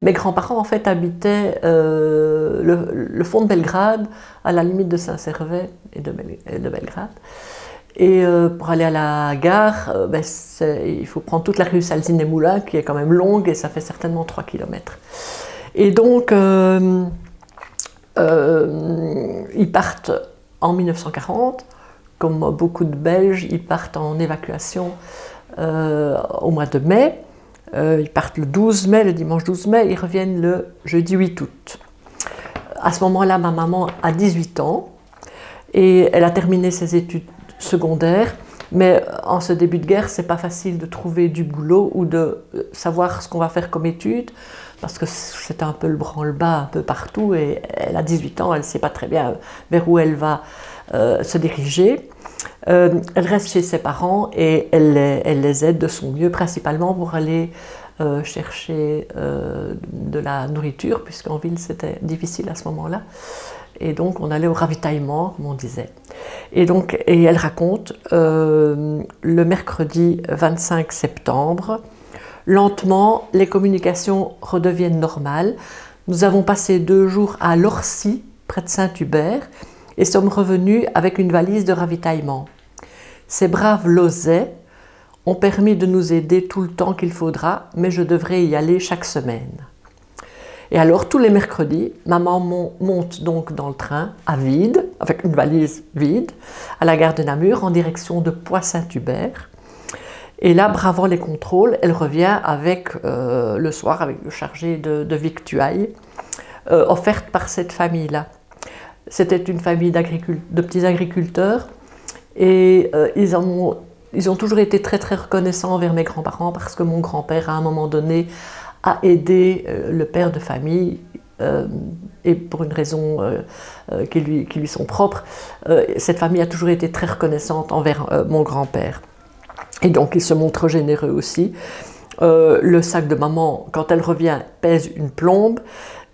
Mes grands-parents en fait habitaient le fond de Belgrade, à la limite de Saint-Servais et de Belgrade. Et pour aller à la gare, il faut prendre toute la rue Salzine-et-Moulins, qui est quand même longue, et ça fait certainement 3 km. Et donc, ils partent en 1940, comme beaucoup de Belges, ils partent en évacuation au mois de mai. Ils partent le 12 mai, le dimanche 12 mai, ils reviennent le jeudi 8 août. À ce moment-là, ma maman a 18 ans, et elle a terminé ses études secondaire, mais en ce début de guerre, c'est pas facile de trouver du boulot ou de savoir ce qu'on va faire comme études, parce que c'est un peu le branle-bas un peu partout, et elle a 18 ans, elle ne sait pas très bien vers où elle va se diriger. Elle reste chez ses parents et elle les aide de son mieux, principalement pour aller chercher de la nourriture, puisqu'en ville c'était difficile à ce moment-là. Et donc on allait au ravitaillement, comme on disait. Et elle raconte, le mercredi 25 septembre, lentement, les communications redeviennent normales. Nous avons passé 2 jours à Lorcy, près de Saint-Hubert, et sommes revenus avec une valise de ravitaillement. Ces braves Lausais ont permis de nous aider tout le temps qu'il faudra, mais je devrais y aller chaque semaine. Et alors, tous les mercredis, maman monte donc dans le train à vide, avec une valise vide, à la gare de Namur, en direction de Poix-Saint-Hubert. Et là, bravant les contrôles, elle revient avec, le soir, avec le chargé de victuailles, offerte par cette famille-là. C'était une famille de petits agriculteurs, et ils ont toujours été très très reconnaissants envers mes grands-parents, parce que mon grand-père, à un moment donné, a aidé le père de famille, et pour une raison qui lui sont propres, cette famille a toujours été très reconnaissante envers mon grand-père. Et donc il se montre généreux aussi. Le sac de maman, quand elle revient, pèse une plombe,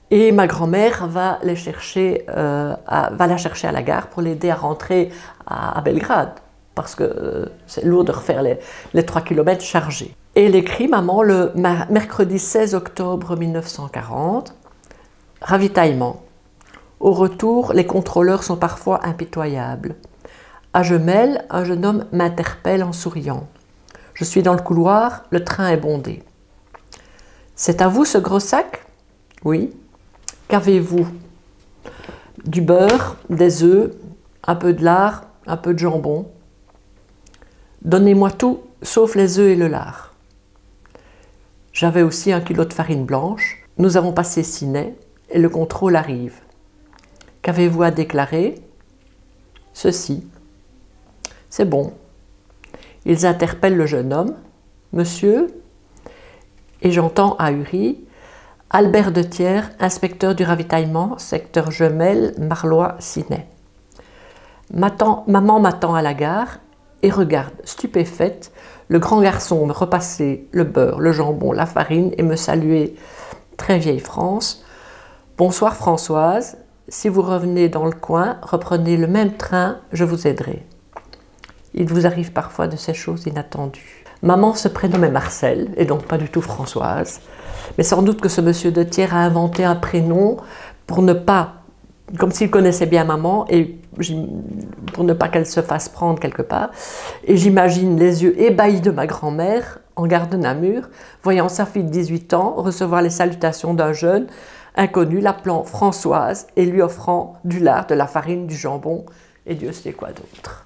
et ma grand-mère va la chercher à la gare pour l'aider à rentrer à Belgrade, parce que c'est lourd de refaire les 3 km chargés. Et elle écrit, maman, le mercredi 16 octobre 1940, ravitaillement. Au retour, les contrôleurs sont parfois impitoyables. À Jemelle, un jeune homme m'interpelle en souriant. Je suis dans le couloir, le train est bondé. C'est à vous ce gros sac? Oui. Qu'avez-vous? Du beurre, des œufs, un peu de lard, un peu de jambon. Donnez-moi tout, sauf les œufs et le lard. J'avais aussi 1 kilo de farine blanche. Nous avons passé Ciney et le contrôle arrive. Qu'avez-vous à déclarer? Ceci. C'est bon. Ils interpellent le jeune homme. Monsieur? Et j'entends ahuri. Albert de Thiers, inspecteur du ravitaillement, secteur Jemelle, Marlois, Ciney. Maman m'attend à la gare et regarde, stupéfaite, le grand garçon me repasser le beurre, le jambon, la farine et me saluer. Très vieille France. Bonsoir Françoise, si vous revenez dans le coin, reprenez le même train, je vous aiderai. Il vous arrive parfois de ces choses inattendues. Maman se prénommait Marcel, et donc pas du tout Françoise. Mais sans doute que ce monsieur de Thiers a inventé un prénom pour ne pas, comme s'il connaissait bien maman, et pour ne pas qu'elle se fasse prendre quelque part. Et j'imagine les yeux ébahis de ma grand-mère, en gare de Namur, voyant sa fille de 18 ans recevoir les salutations d'un jeune inconnu, l'appelant Françoise et lui offrant du lard, de la farine, du jambon et Dieu sait quoi d'autre.